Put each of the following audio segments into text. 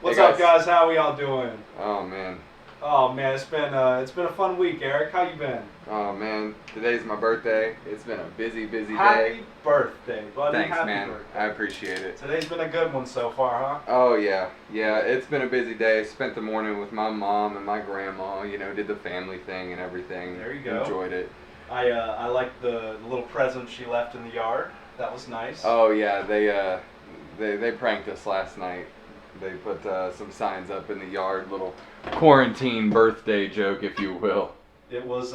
What's Hey up, guys. guys? How we all doing? Oh man. Oh man, it's been a fun week, Eric. How you been? Oh man. Today's my birthday. It's been a busy day. Happy birthday, buddy! Thanks, Happy man. birthday. I appreciate it. Today's been a good one so far, huh? Oh yeah. Yeah, it's been a busy day. Spent the morning with my mom and my grandma, did the family thing and everything. There you go. Enjoyed it. I liked the little present she left in the yard. That was nice. Oh yeah, they pranked us last night. They put some signs up in the yard, little quarantine birthday joke, if you will. It was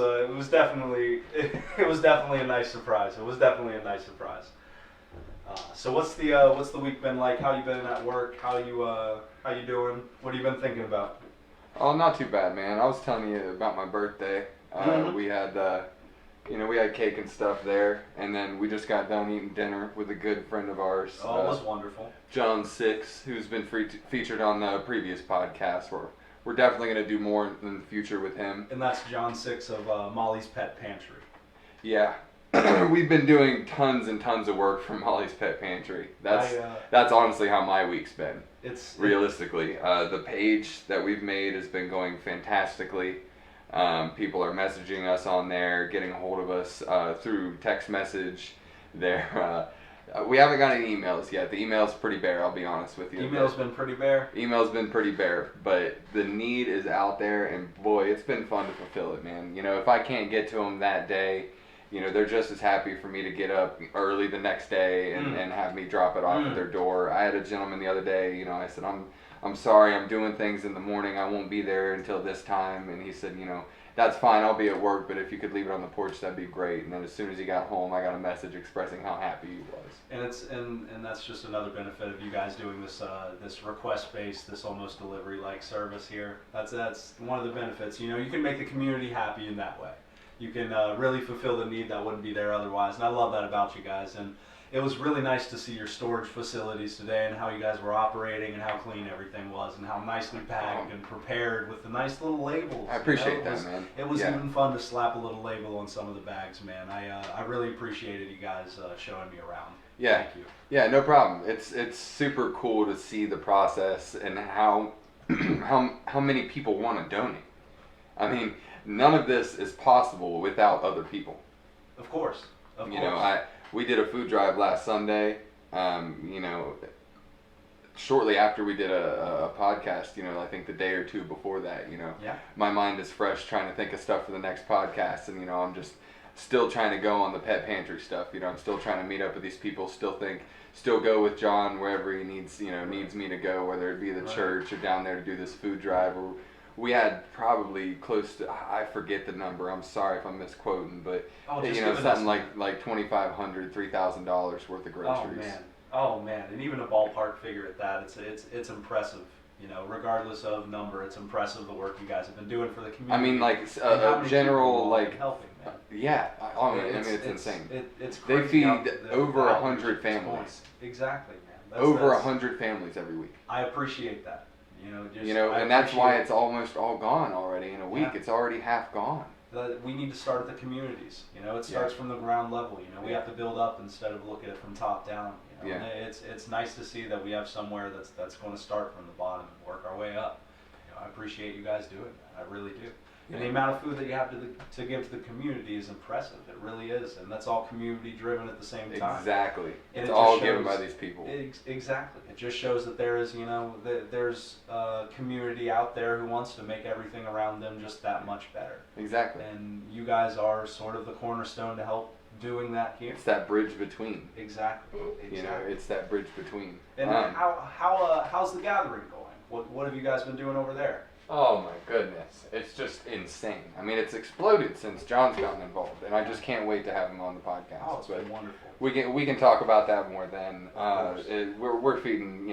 definitely it was definitely a nice surprise. It was definitely a nice surprise. So what's the week been like? How you been at work? How you doing? What have you been thinking about? Oh, not too bad, man. I was telling you about my birthday. Mhm. We had, we had cake and stuff there, and then we just got done eating dinner with a good friend of ours, Oh, it was wonderful. John Six, who's been featured on the previous podcast. We're definitely gonna do more in the future with him. And that's John Six of Molly's Pet Pantry. Yeah. We've been doing tons and tons of work for Molly's Pet Pantry. That's honestly how my week's been. It's Realistically, the page that we've made has been going fantastically. People are messaging us on there, getting a hold of us through text message. We haven't got any emails yet. The email's pretty bare, I'll be honest with you. email's been pretty bare. Email's been pretty bare, but the need is out there, and boy, it's been fun to fulfill it, man. If I can't get to them that day, they're just as happy for me to get up early the next day and have me drop it off at their door. I had a gentleman the other day, I said, I'm sorry, I'm doing things in the morning, I won't be there until this time, and he said, that's fine, I'll be at work, but if you could leave it on the porch, that'd be great. And then as soon as he got home, I got a message expressing how happy he was. And that's just another benefit of you guys doing this request based, this almost delivery like service here. That's one of the benefits. You can make the community happy in that way. You can really fulfill the need that wouldn't be there otherwise. And I love that about you guys. And it was really nice to see your storage facilities today and how you guys were operating and how clean everything was and how nicely packed and prepared with the nice little labels. I appreciate that, man. It was Yeah. even fun to slap a little label on some of the bags, man. I really appreciated you guys showing me around. Yeah. Thank you. Yeah, no problem. It's super cool to see the process and how how many people want to donate. I mean, none of this is possible without other people. Of course. Of You course. know, we did a food drive last Sunday. Shortly after we did a podcast, I think the day or two before that, Yeah. my mind is fresh trying to think of stuff for the next podcast, and I'm just still trying to go on the pet pantry stuff. I'm still trying to meet up with these people, still go with John wherever he needs me to go, whether it be the Right. church or down there to do this food drive. Or we had probably close to, I forget the number, I'm sorry if I'm misquoting, but Oh, just give an something estimate. like $2,500, $3,000 worth of groceries. Oh man, and even a ballpark figure at that, it's impressive. Regardless of number, it's impressive the work you guys have been doing for the community. I mean, like and how a many general people have like been helping, man. yeah. I mean, it's insane. It's They crazy feed how the over outreach 100 at this point. families. Exactly, man. Over That's- 100 families every week. I appreciate that. And that's why it's almost all gone already in a week. Yeah. It's already half gone. We need to start at the communities. It starts from the ground level. We have to build up instead of look at it from top down. Yeah. And it's nice to see that we have somewhere that's going to start from the bottom and work our way up. I appreciate you guys doing that. I really do. And the amount of food that you have to give to the community is impressive. It really is, and that's all community driven at the same time. Exactly. And It's it all just given shows- by these people. Exactly. It just shows that there is, there's a community out there who wants to make everything around them just that much better. Exactly. And you guys are sort of the cornerstone to help doing that here. It's that bridge between. Exactly. It's that bridge between. And how's the gathering going? What have you guys been doing over there? Oh my goodness, it's just insane. I mean, it's exploded since John's gotten involved, and I just can't wait to have him on the podcast. Oh, it's But been wonderful. we can talk about that more then. Of course. We're feeding,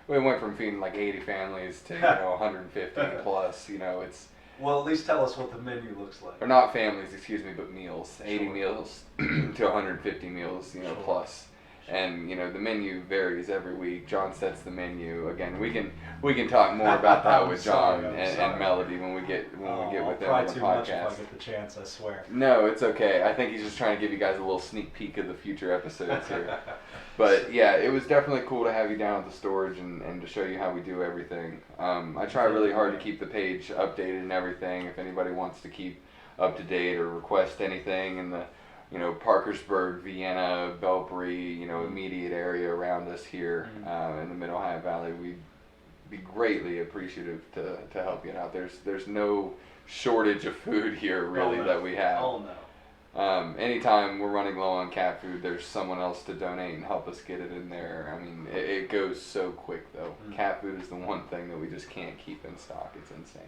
we went from feeding like 80 families to 150 plus. It's Well, at least tell us what the menu looks like. or not families, excuse me, but meals. 80 Sure. meals to 150 meals, Sure. plus. And the menu varies every week. John sets the menu. Again, we can talk more about that with John and Melody when we get with them on the podcast. Too much if I podcast. get the chance, I swear. No, it's okay. I think he's just trying to give you guys a little sneak peek of the future episodes here. But yeah, it was definitely cool to have you down at the storage and to show you how we do everything. I try really hard to keep the page updated and everything. If anybody wants to keep up to date or request anything in the Parkersburg, Vienna, Belpre, immediate area around us here in the Mid Ohio Valley, we'd be greatly appreciative to help you out. There's no shortage of food here really that we have. Oh no. Anytime we're running low on cat food, there's someone else to donate and help us get it in there. I mean, it goes so quick though. Cat food is the one thing that we just can't keep in stock. It's insane.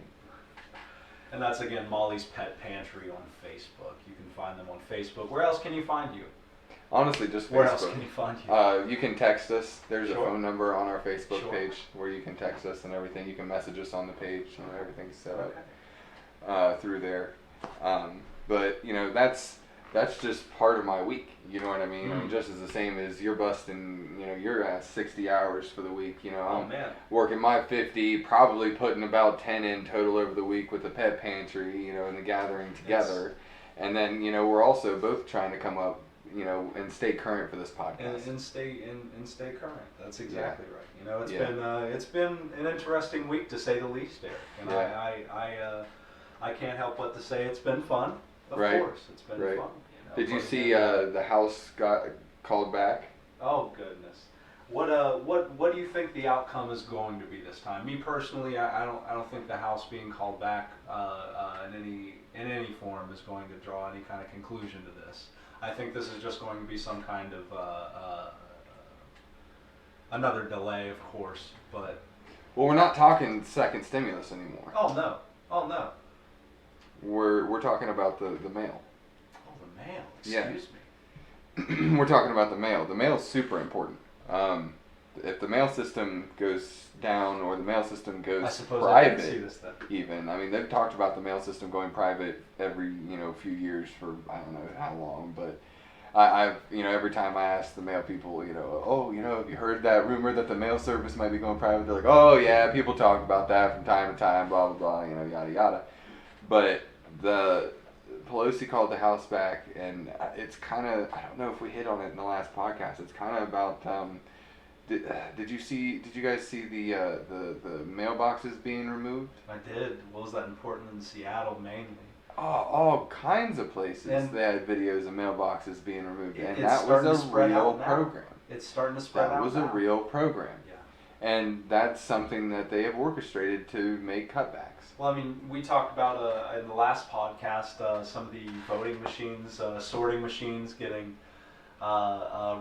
And that's again Molly's Pet Pantry on Facebook. You can find them on Facebook. Where else can you find you? Honestly, just Facebook. Where else can you find you? You can text us. There's a Sure. phone number on our Facebook Sure. page where you can text us and everything. You can message us on the page. Everything's set Okay. up through there. But that's just part of my week. You know what I mean? I mean, just as the same as you're busting, your ass 60 hours for the week. Oh I'm man. working my 50, probably putting about 10 in total over the week with the pet pantry, and the gathering together. And then, we're also both trying to come up, and stay current for this podcast. And stay current. That's exactly right. It's Yeah. been an interesting week to say the least, Eric. And Yeah. I can't help but to say it's been fun. Of Right. course, it's been Right. fun. Did you But see again, the house got called back? Oh goodness. What do you think the outcome is going to be this time? Me personally, I don't think the House being called back in any form is going to draw any kind of conclusion to this. I think this is just going to be some kind of another delay, of course. But Well, we're not talking second stimulus anymore. oh no, We're talking about the mail. oh the mail. Yeah. Excuse me. We're talking about the mail. The mail is super important. If the mail system goes down or the mail system goes I suppose I didn't see private, this then. even. I mean, they've talked about the mail system going private every few years for I don't know how long, but I've every time I ask the mail people, have you heard that rumor that the mail service might be going private? They're like, oh yeah, people talk about that from time to time, blah blah blah, yada yada. But the Pelosi called the House back, and it's kind of, I don't know if we hit on it in the last podcast. It's kind of about did you guys see the mailboxes being removed? I did. What was that important in Seattle mainly? All kinds of places And they had videos of mailboxes being removed, and It's that starting was to a spread real out now. program. It's starting to spread out. That was a now. real program, Yeah. and that's something that they have orchestrated to make cutbacks. Well, I mean, we talked about in the last podcast some of the voting machines, sorting machines getting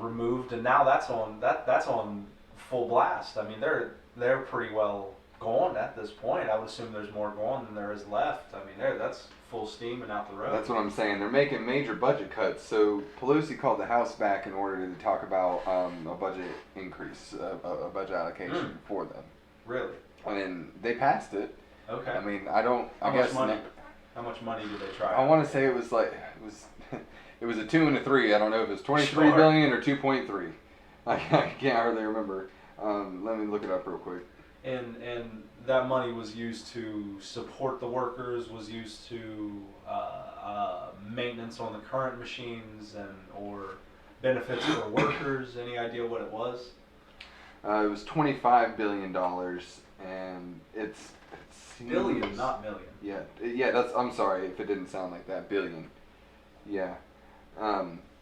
removed, and now that's on full blast. I mean, they're pretty well gone at this point. I would assume there's more gone than there is left. I mean, that's full steam and out the road. That's what I'm saying. They're making major budget cuts. So Pelosi called the House back in order to talk about a budget increase, a budget allocation for them. Really? I mean, they passed it. Okay. I mean, How much money did they try? I want to say it was it was a 2 and a 3. I don't know if it was 23 Sure. billion or 2.3. I can't hardly remember. Let me look it up real quick. And that money was used to support the workers, was used to maintenance on the current machines or benefits for workers. Any idea what it was? It was $25 billion, and it seems, Billion, not million. Yeah. That's. I'm sorry if it didn't sound like that. Billion. Yeah.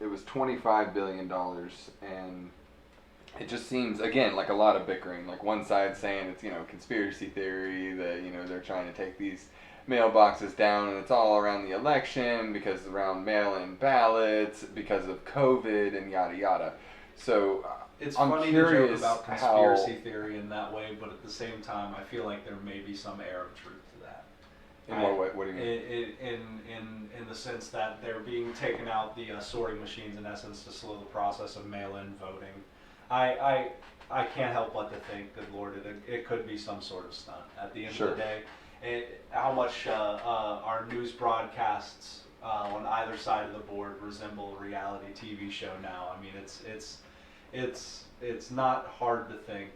It was $25 billion, and it just seems, again, like a lot of bickering. Like one side saying it's, conspiracy theory that, they're trying to take these mailboxes down and it's all around the election because around mail-in ballots, because of COVID and yada yada. So It's I'm funny to joke curious about conspiracy theory in that way, but at the same time, I feel like there may be some air of truth to that. In what way? What do you mean? In the sense that they're being taken out the sorting machines in essence to slow the process of mail-in voting. I can't help but to think, good Lord, it could be some sort of stunt. At the end of the day, how much our news broadcasts on either side of the board resemble a reality TV show now. I mean, it's not hard to think.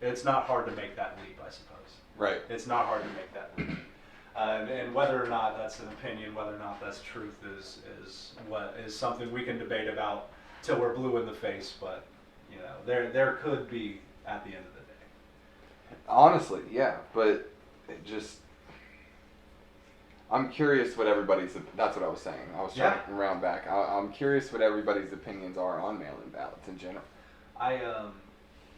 It's not hard to make that leap, I suppose. Right. It's not hard to make that leap. And whether or not that's an opinion, whether or not that's truth, is something we can debate about till we're blue in the face. But you know, there could be at the end of the day. Honestly, yeah, but it just. I'm curious what everybody's. That's what I was saying. I was trying to round back. I'm curious what everybody's opinions are on mail-in ballots in general.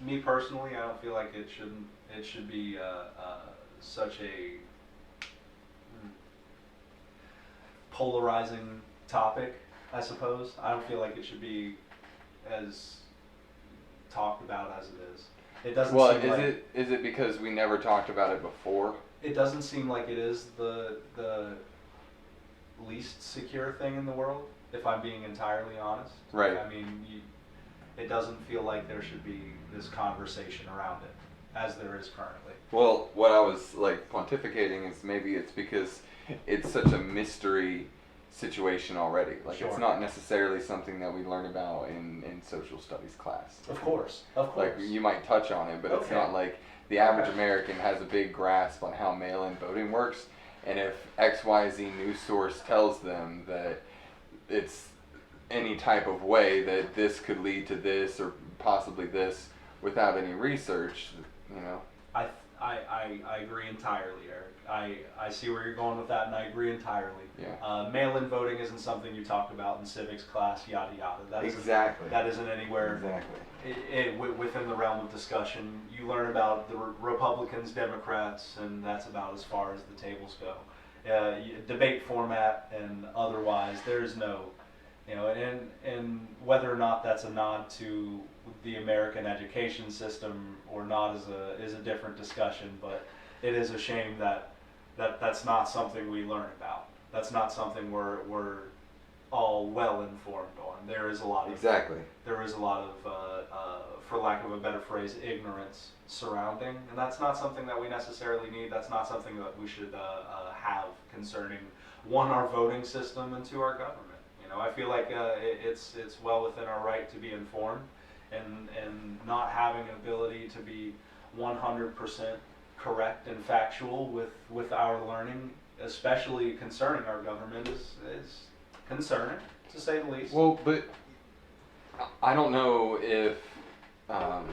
Me personally, I don't feel like it shouldn't. It should be such a polarizing topic. I suppose I don't feel like it should be as talked about as it is. It doesn't. Well, seem is it because we never talked about it before? It doesn't seem like it is the least secure thing in the world, if I'm being entirely honest. Right. I mean, it doesn't feel like there should be this conversation around it, as there is currently. Well, what I was like pontificating is maybe it's because it's such a mystery situation already. Like Sure. It's not necessarily something that we learn about in social studies class. Of course. Like you might touch on it, but it's Okay. not like the average American has a big grasp on how mail-in voting works. And if XYZ news source tells them that it's any type of way that this could lead to this or possibly this without any research, you know. I agree entirely, Eric. I see where you're going with that, and I agree entirely. Yeah. Mail-in voting isn't something you talked about in civics class, yada yada. Exactly. That isn't anywhere Exactly. within the realm of discussion. You learn about the Republicans, Democrats, and that's about as far as the tables go. Debate format and otherwise, there's no, you know, and whether or not that's a nod to the American education system or not is a different discussion. But it is a shame that's not something we learn about. That's not something we're all well informed on. There is a lot of for lack of a better phrase, ignorance surrounding, and that's not something that we necessarily need. That's not something that we should have concerning our voting system and our government. You know, I feel like it's well within our right to be informed, and not having an ability to be 100% correct and factual with our learning, especially concerning our government, is concerning, to say the least. Well, but I don't know if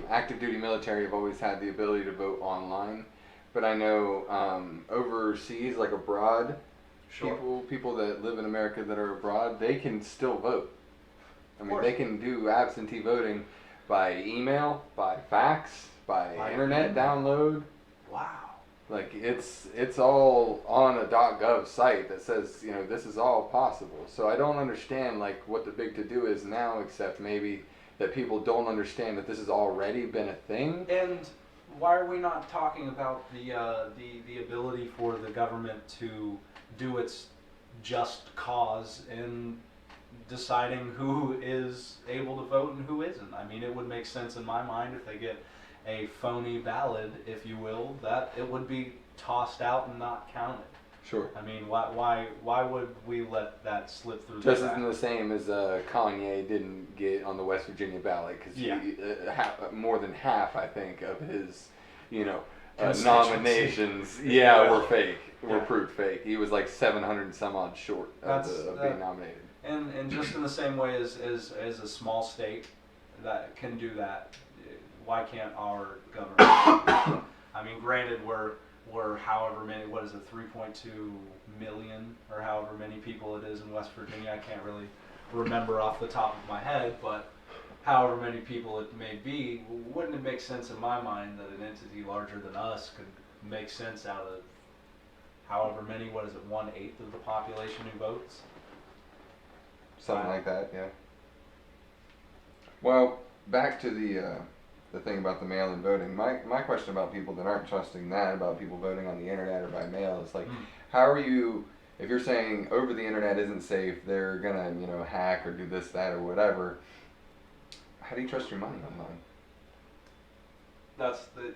active duty military have always had the ability to vote online, but I know overseas, like abroad, Sure. people that live in America that are abroad, they can still vote. I mean, they can do absentee voting by email, by fax, by internet download. Wow. Like it's all on a .gov site that says, you know, this is all possible. So I don't understand like what the big to do is now, except maybe that people don't understand that this has already been a thing. And why are we not talking about the ability for the government to do its just cause in deciding who is able to vote and who isn't? I mean, it would make sense in my mind if they get a phony ballot, if you will, that it would be tossed out and not counted. Sure. I mean, why would we let that slip through Just the as cracks? the same as Kanye didn't get on the West Virginia ballot because more than half, I think, of his, you know, nominations, were fake, were proved fake. He was like 700 and some odd short of being nominated. And just in the same way as a small state that can do that, why can't our government? I mean, granted, we're however many, what is it, 3.2 million or however many people it is in West Virginia. I can't really remember off the top of my head, but however many people it may be, wouldn't it make sense in my mind that an entity larger than us could make sense out of however many, what is it, 1/8 of the population who votes? Something like that, yeah. Well, back to the thing about the mail-in voting. My question about people that aren't trusting that, about people voting on the internet or by mail, is like, how are you, if you're saying over the internet isn't safe, they're gonna, you know, hack or do this, that, or whatever, how do you trust your money online?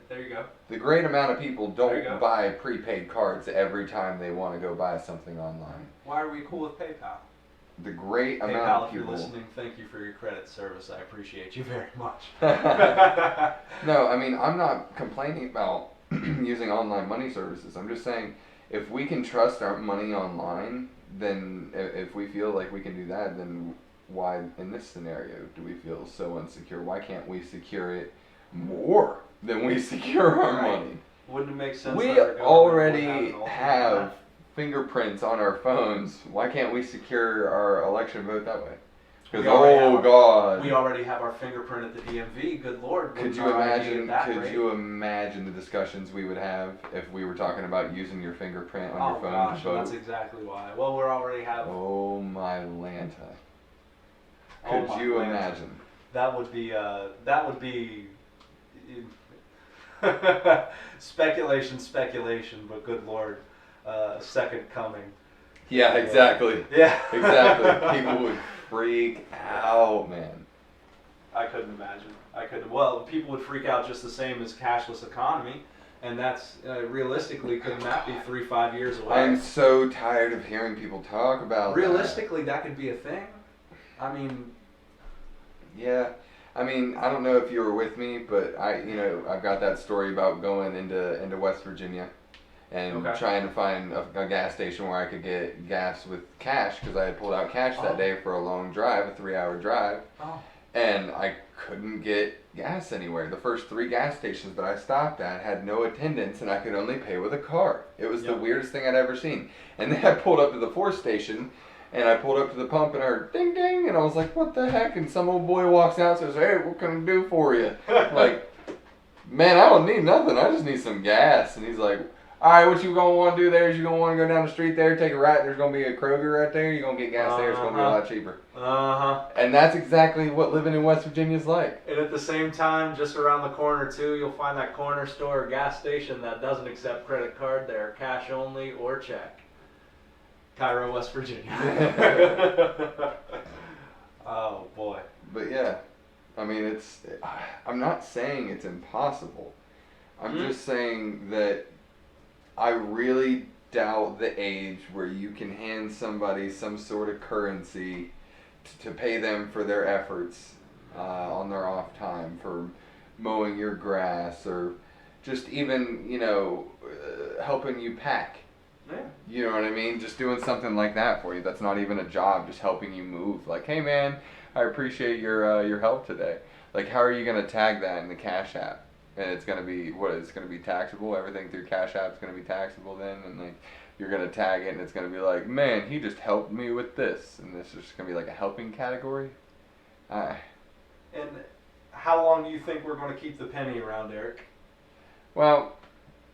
There you go. The great amount of people There you go. don't buy prepaid cards every time they want to go buy something online. Why are we cool with PayPal? the great Hey amount pal, of if you're people. listening, thank you for your credit service. I appreciate you very much. No, I mean, I'm not complaining about using online money services. I'm just saying, if we can trust our money online, then if we feel like we can do that, then why, in this scenario, do we feel so insecure? Why can't we secure it more than we secure our Right. money? Wouldn't it make sense? We that our government would already have an alternate have map? fingerprints on our phones. Why can't we secure our election vote that way? Because We already oh have- god. We already have our fingerprint at the DMV. Good lord. Could wouldn't you our ID imagine? at that Could rate? you imagine the discussions we would have if we were talking about using your fingerprint on your Oh phone gosh, to and that's vote? exactly why. Well, we already have. Oh my Lanta! Oh Could my you Lanta. imagine? That would be. That would be. Speculation, but good lord, second coming. Yeah, exactly. Yeah. Exactly. People would freak out, man. I couldn't imagine. I couldn't. Well, people would freak out just the same as cashless economy, and that's realistically, couldn't that be 3-5 years away? I'm so tired of hearing people talk about Realistically, that could be a thing. I mean, that. Yeah. I mean, I don't know if you were with me, but I've got that story about going into West Virginia and Okay. trying to find a gas station where I could get gas with cash because I had pulled out cash that Oh. day for a long drive, a 3-hour drive, oh, and I couldn't get gas anywhere. The first 3 gas stations that I stopped at had no attendants, and I could only pay with a card. It was the Yep. weirdest thing I'd ever seen. And then I pulled up to the 4th station, and I pulled up to the pump and I heard ding ding, and I was like, what the heck? And some old boy walks out and says, hey, what can I do for you? Like, man, I don't need nothing. I just need some gas. And he's like, all right, what you gonna want to do there is you're gonna want to go down the street there, take a right, there's gonna be a Kroger right there. You're gonna get gas there. It's gonna be a lot cheaper. uh-huh. And that's exactly what living in West Virginia is like. And at the same time, just around the corner too, you'll find that corner store or gas station that doesn't accept credit card. They're cash only or check. Cairo, West Virginia. Oh boy. But yeah, I mean, I'm not saying it's impossible. I'm Mhm. just saying that I really doubt the age where you can hand somebody some sort of currency to pay them for their efforts on their off time, for mowing your grass, or just even, helping you pack. Yeah. You know what I mean? Just doing something like that for you. That's not even a job. Just helping you move. Like, hey man, I appreciate your help today. Like, how are you gonna tag that in the Cash App? And it's gonna be what? It's gonna be taxable. Everything through Cash App is gonna be taxable then, and like you're gonna tag it, and it's gonna be like, man, he just helped me with this, and this is just gonna be like a helping category. And how long do you think we're going to keep the penny around, Eric? Well,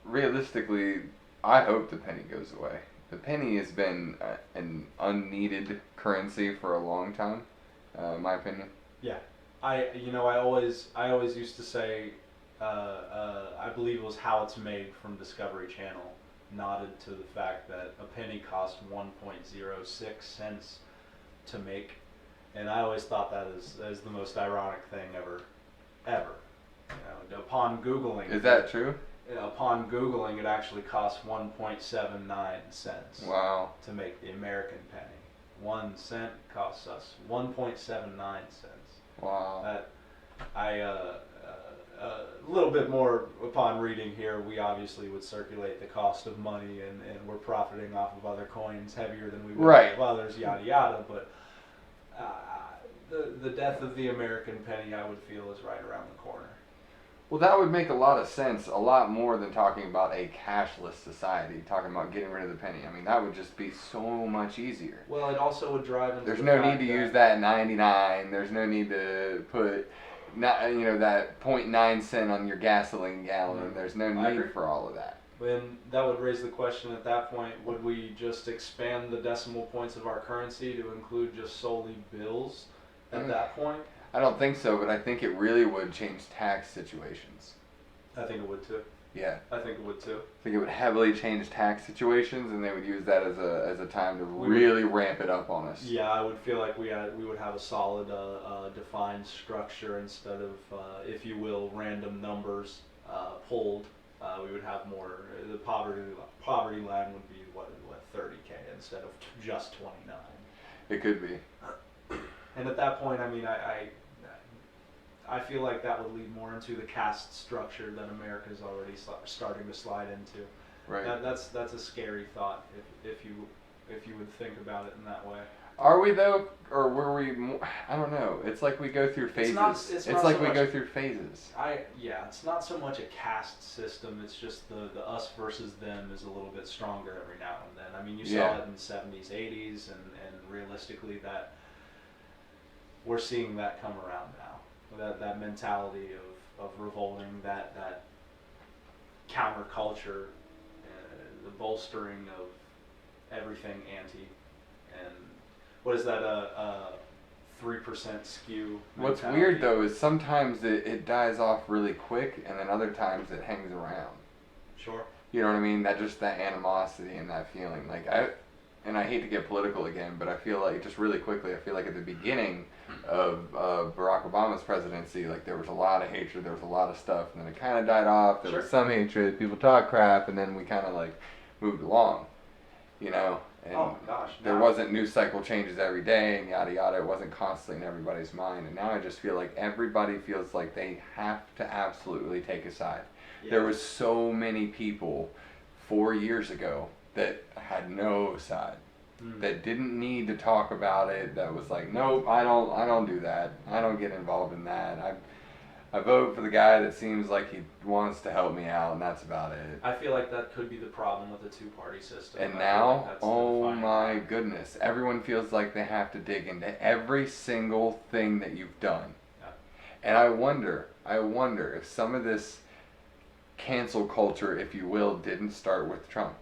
realistically, I hope the penny goes away. The penny has been an unneeded currency for a long time, in my opinion. I always used to say, I believe it was How It's Made from Discovery Channel nodded to the fact that a penny cost 1.06 cents to make, and I always thought that is the most ironic thing ever. Upon Googling, Is that true? upon Googling, it actually costs 1.79 cents Wow. to make the American penny. 1 cent costs us 1.79 cents. Wow. That a little bit more upon reading here, we obviously would circulate the cost of money, and we're profiting off of other coins heavier than we would Right. of others, yada yada. But the death of the American penny, I would feel, is right around the corner. Well, that would make a lot of sense, a lot more than talking about a cashless society, talking about getting rid of the penny. I mean, that would just be so much easier. Well, it also would drive into There's the no fact need to use that 99. There's no need to put, that 0.9 cent on your gasoline gallon. There's no I need agree. for all of that. Then that would raise the question at that point, would we just expand the decimal points of our currency to include just solely bills at that point? I don't think so, but I think it really would change tax situations. I think it would too. Yeah. I think it would too. I think it would heavily change tax situations, and they would use that as a time to We really ramp it up on us. Yeah, I would feel like we would have a solid, defined structure instead of, if you will, random numbers pulled. We would have more. The poverty line would be what 30K instead of just 29. It could be. And at that point, I mean, I feel like that would lead more into the caste structure that America's already starting to slide into. Right. That's a scary thought if you would think about it in that way. Are we though, or were we? I don't know. It's like we go through phases. It's not like so we much, go through phases. It's not so much a caste system. It's just the us versus them is a little bit stronger every now and then. I mean, you saw it in the 70s, 80s, and realistically, that we're seeing that come around now. That mentality of revolting, that counterculture, the bolstering of everything anti, and what is that, a 3% skew What's mentality? weird though is sometimes it dies off really quick, and then other times it hangs around. Sure. You know what I mean? That animosity and that feeling. Like I hate to get political again, but I feel like, just really quickly, I feel like at the beginning of Barack Obama's presidency, like there was a lot of hatred, there was a lot of stuff, and then it kind of died off. There was some hatred, people talk crap, and then we kind of like moved along, you know. And oh gosh. there wasn't news cycle changes every day and yada yada. It wasn't constantly in everybody's mind, and now I just feel like everybody feels like they have to absolutely take a side. Yeah. There was so many people 4 years ago that had no side, that didn't need to talk about it, that was like, nope, I don't do that, I don't get involved in that, I vote for the guy that seems like he wants to help me out, and that's about it. I feel like that could be the problem with the two-party system. And I feel now, like that's the oh defining my line. goodness, everyone feels like they have to dig into every single thing that you've done. Yeah. And I wonder if some of this cancel culture, if you will, didn't start with Trump.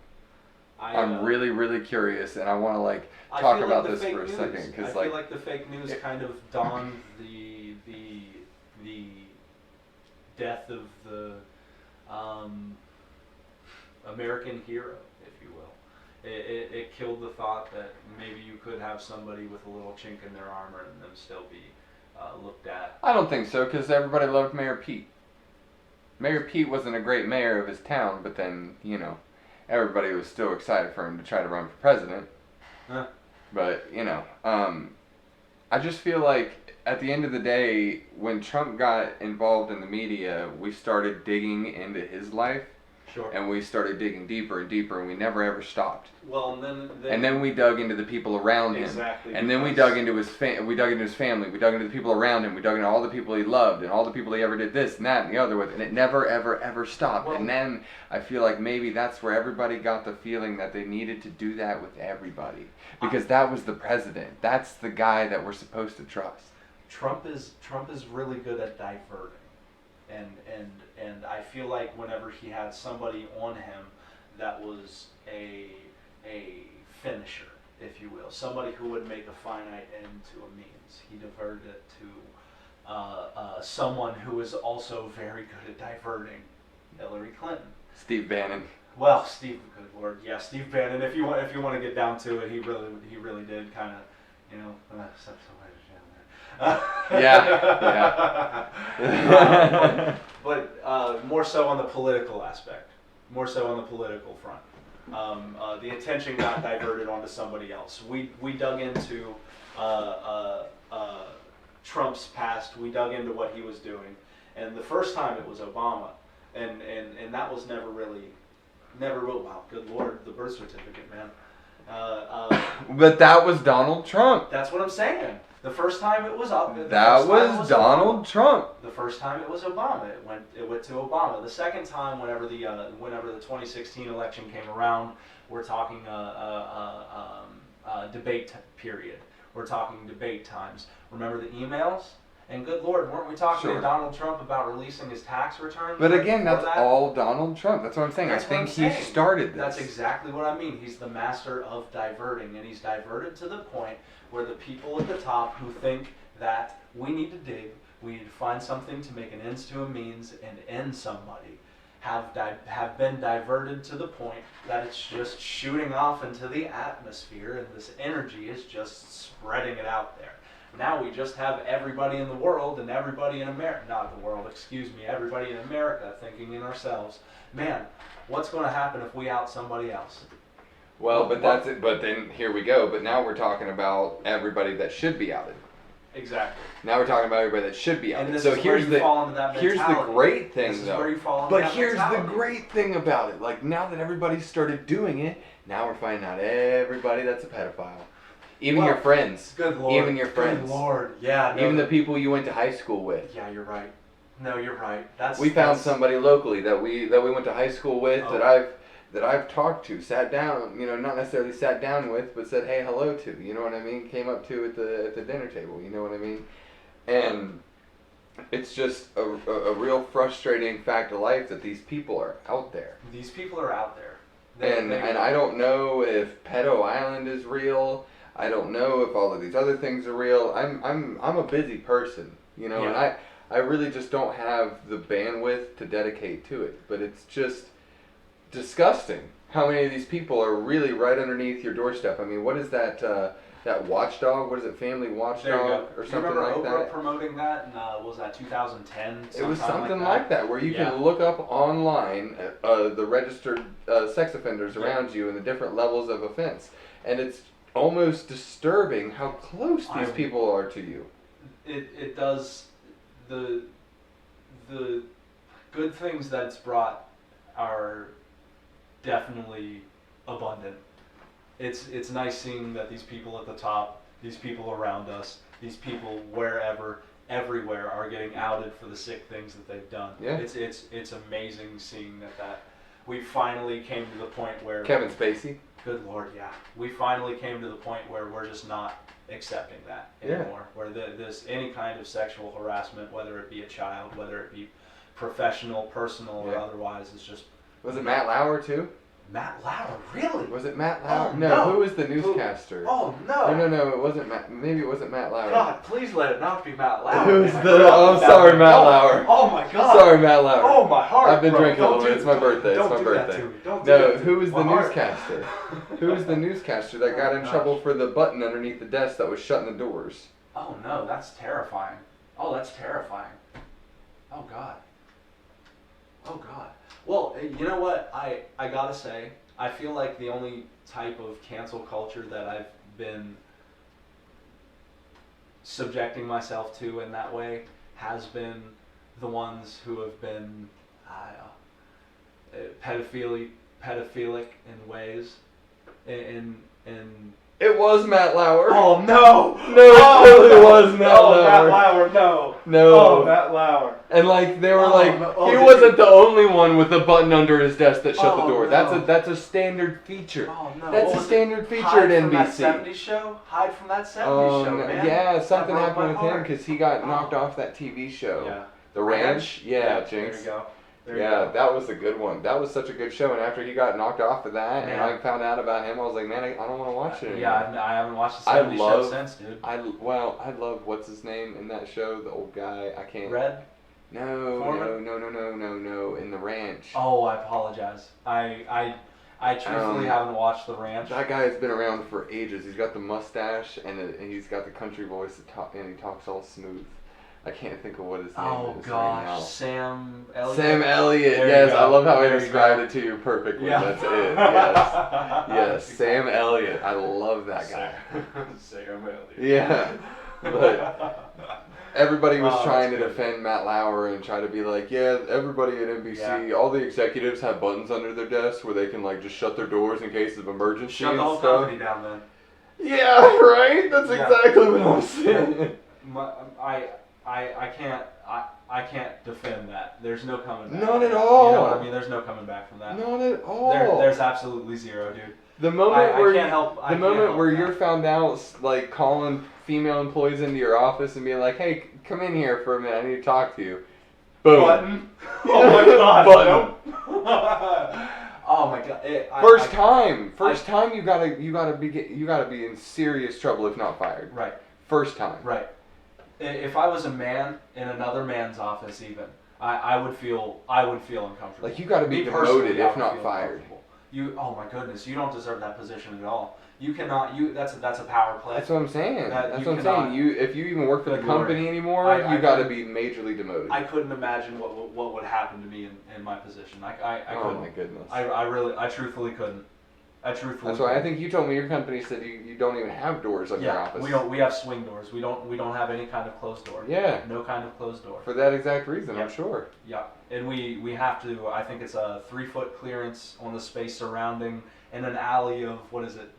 I'm really, really curious, and I want to like talk about this for a second, because I feel like the fake news kind of dawned the death of the American hero, if you will. It killed the thought that maybe you could have somebody with a little chink in their armor and them still be looked at. I don't think so, because everybody loved Mayor Pete. Mayor Pete wasn't a great mayor of his town, but then, you know, everybody was still excited for him to try to run for president. Huh. But, you know, I just feel like at the end of the day, when Trump got involved in the media, we started digging into his life. Sure. And we started digging deeper and deeper, and we never ever stopped. Well, and then we dug into the people around him. Exactly. And then we dug into his family. We dug into the people around him. We dug into all the people he loved and all the people he ever did this and that and the other with, and it never ever ever stopped. Well, and then I feel like maybe that's where everybody got the feeling that they needed to do that with everybody, because that was the president. That's the guy that we're supposed to trust. Trump is really good at diverting. And I feel like whenever he had somebody on him that was a finisher, if you will, somebody who would make a finite end to a means, he diverted it to someone who is also very good at diverting, Hillary Clinton. Steve Bannon. Well, Steve, good lord, yeah, Steve Bannon. If you want to get down to it, he really did kind of, you know, Yeah. But more so on the political aspect, more so on the political front. The attention got diverted onto somebody else. We dug into Trump's past. We dug into what he was doing, and the first time it was Obama, and that was never really. Wow, good lord, the birth certificate, man. But that was Donald Trump. That's what I'm saying. The first time it was up. That was Donald Trump. The first time it was Obama. It went to Obama. The second time, whenever the 2016 election came around, we're talking debate period. We're talking debate times. Remember the emails? And good lord, weren't we talking to Donald Trump about releasing his tax return? But again, that's all Donald Trump. That's what I'm saying. That's I think he started this. That's exactly what I mean. He's the master of diverting, and he's diverted to the point where the people at the top who think that we need to dig, we need to find something to make an ends to a means and end somebody, have been diverted to the point that it's just shooting off into the atmosphere, and this energy is just spreading it out there. Now we just have everybody in the world and everybody in America, not the world, excuse me, everybody in America thinking in ourselves, man, what's going to happen if we out somebody else? Well, but that's it. But then here we go. But now we're talking about everybody that should be outed. Exactly. Now we're talking about everybody that should be outed. And this So is where here's you fall into that here's the mentality. great thing, This is though. where you fall into But that here's mentality. the great thing about it. Like, now that everybody started doing it, now we're finding out everybody that's a pedophile. Even your friends. Good Lord. Even your friends. Good Lord. Yeah. No, Even the people you went to high school with. Yeah, you're right. No, you're right. We found somebody locally that we went to high school with that I've talked to, sat down, not necessarily sat down with, but said hey hello to, you know what I mean? Came up to at the dinner table, you know what I mean? And it's just a real frustrating fact of life that these people are out there. These people are out there. And I don't know if Pedo Island is real. I don't know if all of these other things are real. I'm a busy person, and I really just don't have the bandwidth to dedicate to it. But it's just disgusting how many of these people are really right underneath your doorstep. I mean, what is that Watchdog? What is it, Family Watchdog or something like Oprah that? Promoting that in, what was that, 2010? It was something like that, where you can look up online the registered sex offenders around you and the different levels of offense. And it's almost disturbing how close these people are to you. It does. The good things that it's brought are definitely abundant. It's nice seeing that these people at the top, these people around us, these people wherever, everywhere are getting outed for the sick things that they've done. Yeah. It's amazing seeing that we finally came to the point where Kevin Spacey. Good Lord, yeah. We finally came to the point where we're just not accepting that anymore. Where this any kind of sexual harassment, whether it be a child, whether it be professional, personal, or otherwise, is just. Was it Matt Lauer too? Matt Lauer, really? Was it Matt Lauer? Oh, no. no. Who was the newscaster? Oh no! No, it wasn't Matt. Maybe it wasn't Matt Lauer. God, please let it not be Matt Lauer. Who's man. I'm sorry, Matt Lauer. Oh my God. Sorry, Matt Lauer. Oh my heart. I've been bro. drinking a Don't little bit. It's my birthday. Don't It's my do that birthday. to me. Don't do that No, to who me. was the My heart. newscaster? Who was the newscaster that got in trouble for the button underneath the desk that was shutting the doors? Oh no, that's terrifying. Oh, that's terrifying. Oh God. Oh God. Well, you know what? I gotta say, I feel like the only type of cancel culture that I've been subjecting myself to in that way has been the ones who have been pedophilic in ways. In It was Matt Lauer. oh no! No, it totally was Matt Lauer. Matt Lauer, no. No. Oh, Matt Lauer. And like they were Oh, he did wasn't the only one with a button under his desk that shut the Oh, door. no. That's a standard feature. Oh no! That's What a was it? standard feature Hide at from that NBC. 70s show? Hide from that 70s show, man. Yeah, something That broke happened with my him heart. because he got knocked off that TV show. Yeah. The Ranch? Yeah, There Jinx. you go. There you Yeah, go. that was a good one. That was such a good show. And after he got knocked off of that, and Man. I found out about him, I was like, man, I don't want to watch it anymore. Yeah, I haven't watched the I 70s show love- since, dude. I love what's his name in that show, the old guy. I can't. Red? No, Foreman? no. In the Ranch. Oh, I apologize. I truthfully haven't watched The Ranch. That guy has been around for ages. He's got the mustache and he's got the country voice and he talks all smooth. I can't think of what his name Oh is right now. gosh, Sam Elliott. Sam Elliott. There you Yes, go. I love how There he you described go. it to you perfectly. Yeah. That's it. Yes. Yes, Sam Elliott. I love that guy. Sam Elliott. Yeah. But everybody was Oh, trying to that's good. defend Matt Lauer and try to be like, yeah, everybody at NBC, all the executives have buttons under their desks where they can like just shut their doors in case of emergency Shut and the whole stuff. company down then. Yeah, right. That's Yeah. exactly what I'm saying. I can't defend that. There's no coming back. Not at all. You know what I mean? There's no coming back from that. Not at all. There's absolutely zero, dude. The moment I where can't help. I the can't moment help where that. you're found out, like calling female employees into your office and being like, "Hey, come in here for a minute. I need to talk to you." Boom. Button. Oh my God. Button. Nope. Oh my God. First time you gotta be in serious trouble if not fired. Right. First time. Right. If I was a man in another man's office, even I would feel uncomfortable. Like you gotta be Me personally, demoted I if would not feel fired. uncomfortable. Oh my goodness, you don't deserve that position at all. You cannot. That's a power play. That's what I'm saying. That That's you what I'm cannot- saying. If you even work for the Good Lord. company anymore, I you gotta couldn't- be majorly demoted. I couldn't imagine what would happen to me in my position. I oh couldn't. my goodness. I truthfully couldn't. I truthfully. That's why I think you told me your company said you don't even have doors on your office. we don't. We have swing doors. We don't have any kind of closed door. Yeah. No kind of closed door. For that exact reason, Yep. I'm sure. Yeah, and we have to. I think it's a 3-foot clearance on the space surrounding, and an alley of what is it,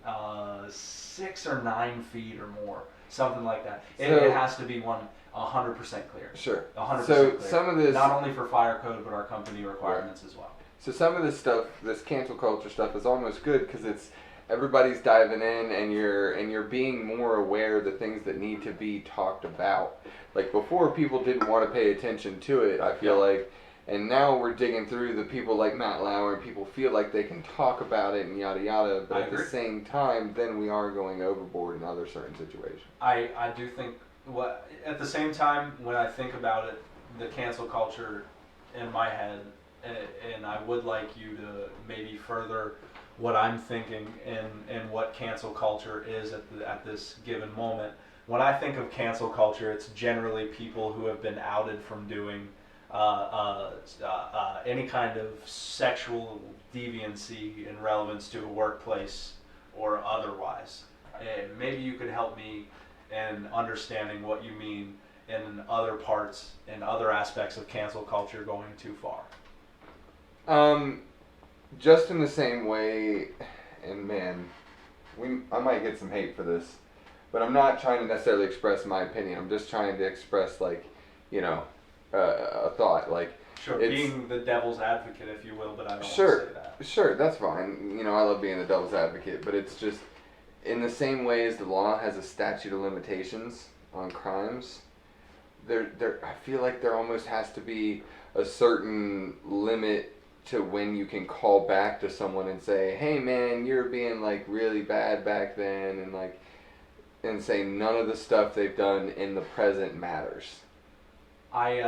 6 or 9 feet or more, something like that. It has to be 100% clear. Sure. 100% So clear. some of this, Not only for fire code, but our company requirements as well. so some of this stuff, this cancel culture stuff, is almost good because it's everybody's diving in, and you're being more aware of the things that need to be talked about. Like before, people didn't want to pay attention to it. I feel like, and now we're digging through the people like Matt Lauer, and people feel like they can talk about it and yada yada. But I at the agree. same time, then we are going overboard in other certain situations. I do think at the same time, when I think about it, the cancel culture in my head, and I would like you to maybe further what I'm thinking and what cancel culture is at this given moment. When I think of cancel culture, it's generally people who have been outed from doing any kind of sexual deviancy in relevance to a workplace or otherwise. And maybe you could help me in understanding what you mean in other parts and other aspects of cancel culture going too far. Just in the same way, and man, I might get some hate for this, but I'm not trying to necessarily express my opinion. I'm just trying to express, like, a thought. Like, Sure, being the devil's advocate, if you will, but I don't want to say that. Sure, that's fine. I love being the devil's advocate, but it's just, in the same way as the law has a statute of limitations on crimes, I feel like there almost has to be a certain limit to when you can call back to someone and say, hey man, you're being like really bad back then, and say none of the stuff they've done in the present matters. I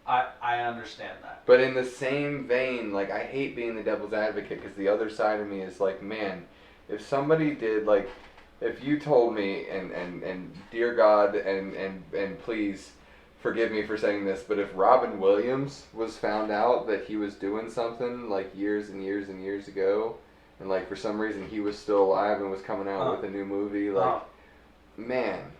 understand that. But in the same vein, like, I hate being the devil's advocate because the other side of me is like, man, if somebody did, like, if you told me, and dear God, and please forgive me for saying this, but if Robin Williams was found out that he was doing something like years and years and years ago, and like for some reason he was still alive and was coming out with a new movie, like, man,